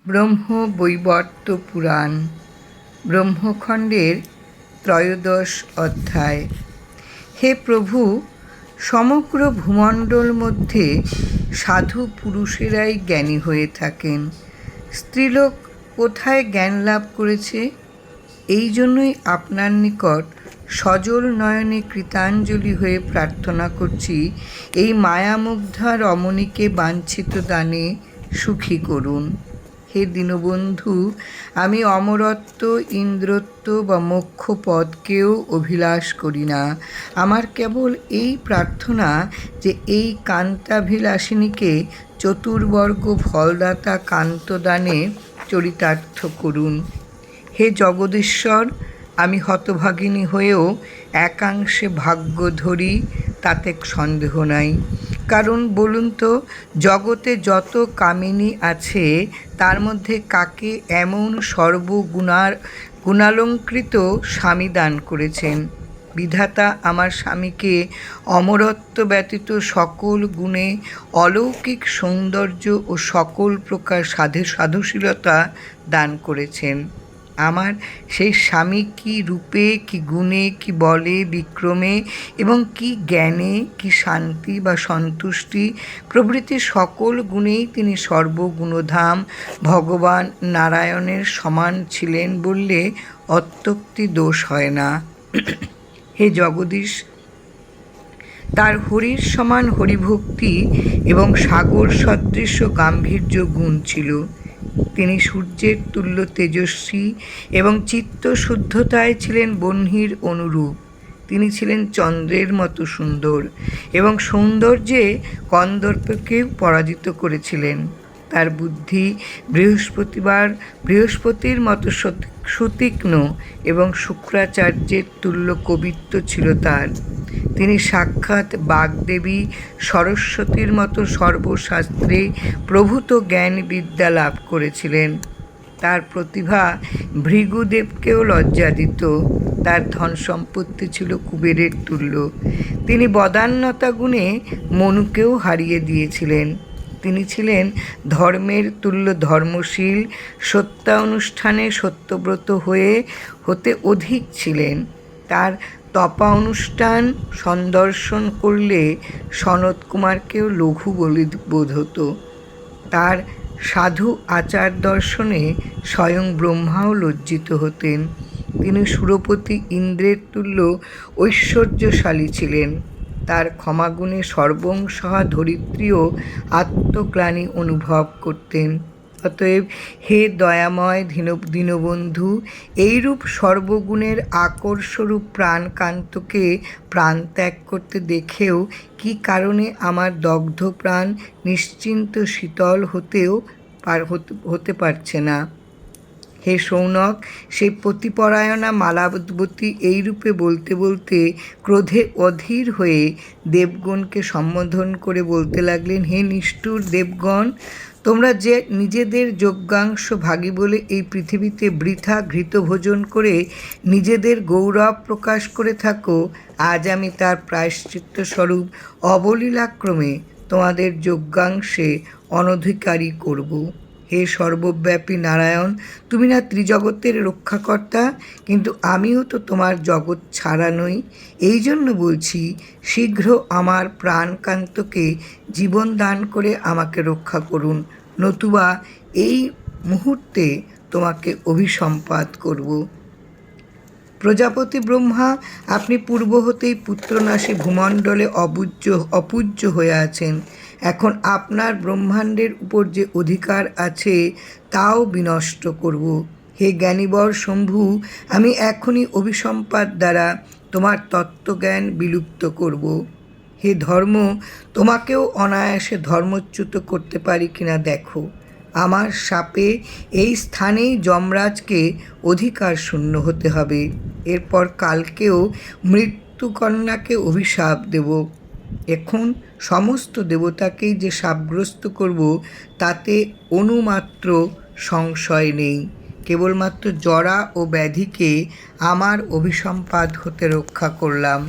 ব্রহ্মবৈবর্ত পুরাণ ব্রহ্মখণ্ডের ত্রয়োদশ অধ্যায়। হে প্রভু, সমগ্র ভূমণ্ডল মধ্যে সাধু পুরুষেরাই জ্ঞানী হয়ে থাকেন। স্ত্রীলোক কোথায় জ্ঞান লাভ করেছে? এই জন্যই আপনার নিকট সজল নয়নে কৃতাঞ্জলি হয়ে প্রার্থনা করছি, এই মায়ামুগ্ধা রমণীকে বাঞ্ছিত দানে সুখী করুন। হে দীনবন্ধু, আমি অমরত্ব, ইন্দ্রত্ব বা মোক্ষ পদকেও অভিলাষ করি না। আমার কেবল এই প্রার্থনা যে এই কান্তাভিলাষিনীকে চতুর্বর্গ ফলদাতা কান্তদানে চরিতার্থ করুন। হে জগদীশ্বর, আমি হতভাগিনী হয়েও একাংশে ভাগ্য ধরি, তাতে সন্দেহ নাই। কারণ বলুন তো, জগতে যত কামিনী আছে তার মধ্যে কাকে এমন গুণালঙ্কৃত স্বামী দান করেছেন? বিধাতা আমার স্বামীকে অমরত্ব ব্যতীত সকল গুণে, অলৌকিক সৌন্দর্য ও সকল প্রকার সাধুশীলতা দান করেছেন। আমার সেই স্বামী কি রূপে, কি গুণে, কি বলে, বিক্রমে এবং কি জ্ঞানে, কি শান্তি বা সন্তুষ্টি প্রভৃতি সকল গুণেই তিনি সর্বগুণধাম ভগবান নারায়ণের সমান ছিলেন বললে অত্যুক্তি দোষ হয় না। হে জগদীশ, তার হরির সমান হরিভক্তি এবং সাগর সদৃশ গাম্ভীর্য গুণ ছিল। তিনি সূর্যের তুল্য তেজস্বী এবং চিত্তশুদ্ধতায় ছিলেন বহ্নির অনুরূপ। তিনি ছিলেন চন্দ্রের মতো সুন্দর এবং সৌন্দর্যে কন্দর্পকেও পরাজিত করেছিলেন। তার বুদ্ধি বৃহস্পতির মতো সুতীক্ষ্ণ এবং শুক্রাচার্যের তুল্য কবিত্ব ছিল তার। তিনি সাক্ষাৎ বাগদেবী সরস্বতীর মতো সর্বশাস্ত্রে প্রভূত জ্ঞান বিদ্যা লাভ করেছিলেন। তার প্রতিভা ভৃগুদেবকেও লজ্জা দিত। তার ধন সম্পত্তি ছিল কুবেরের তুল্য। তিনি বদান্যতা গুণে মনুকেও হারিয়ে দিয়েছিলেন। তিনি ছিলেন ধর্মের তুল্য ধর্মশীল, সত্যানুষ্ঠানে সত্যব্রত হতে অধিক ছিলেন। তার তপানুষ্ঠান সন্দর্শন করলে সনত কুমারকেও লঘু বলে বোধ হতো। তার সাধু আচার দর্শনে স্বয়ং ব্রহ্মাও লজ্জিত হতেন। তিনি সুরপতি ইন্দ্রের তুল্য ঐশ্বর্যশালী ছিলেন। তার ক্ষমাগুণে সর্বংসহা ধরিত্রীও আত্মগ্লানি অনুভব করতেন। অতএব হে দয়াময় দীনবন্ধু, এইরূপ সর্বগুণের আকরস্বরূপ প্রাণকান্তকে প্রাণত্যাগ করতে দেখেও কি কারণে আমার দগ্ধ প্রাণ নিশ্চিন্ত শীতল হতে পারছে না? হে শৌনক, সেই পতিপরায়ণা মালাবতী এইরূপে বলতে বলতে ক্রোধে অধীর হয়ে দেবগণকে সম্বোধন করে বলতে লাগলেন, হে নিষ্ঠুর দেবগণ, তোমরা যে নিজেদের যজ্ঞাংশ ভাগী বলে এই পৃথিবীতে বৃথা ঘৃতভোজন করে নিজেদের গৌরব প্রকাশ করে থাকো, আজ আমি তার প্রায়শ্চিত্ত স্বরূপ অবলীলাক্রমে তোমাদের যজ্ঞাংশে অনধিকারী করব। হে সর্বব্যাপী নারায়ণ, তুমি না ত্রিজগতের রক্ষাকর্তা? কিন্তু আমিও তো তোমার জগৎ ছাড়া নই। এই জন্য বলছি, শীঘ্র আমার প্রাণকান্তকে জীবন দান করে আমাকে রক্ষা করুন, নতুবা এই মুহূর্তে তোমাকে অভিসম্পাত করব। প্রজাপতি ব্রহ্মা, আপনি পূর্ব হতেই পুত্রনাশী ভূমণ্ডলে অপূজ্য হয়ে আছেন। এখন আপনার ব্রহ্মাণ্ডের উপর যে অধিকার আছে তাও বিনষ্ট করব। হে জ্ঞানীবর শম্ভু, আমি এখনই অভিসম্পাত দ্বারা তোমার তত্ত্বজ্ঞান বিলুপ্ত করব। হে ধর্ম, তোমাকেও অনায়াসে ধর্মচ্যুত করতে পারি কিনা দেখো। আমার শাপে এই স্থানেই যমরাজকে অধিকার শূন্য হতে হবে। এরপর কালকেও মৃত্যুকন্যাকে অভিশাপ দেব। এখন সমস্ত দেবতাকেই যে শাপগ্রস্ত করব তাতে অনুমাত্র সংশয় নেই। কেবলমাত্র জরা ও ব্যাধিকে আমার অভিসম্পাত হতে রক্ষা করলাম।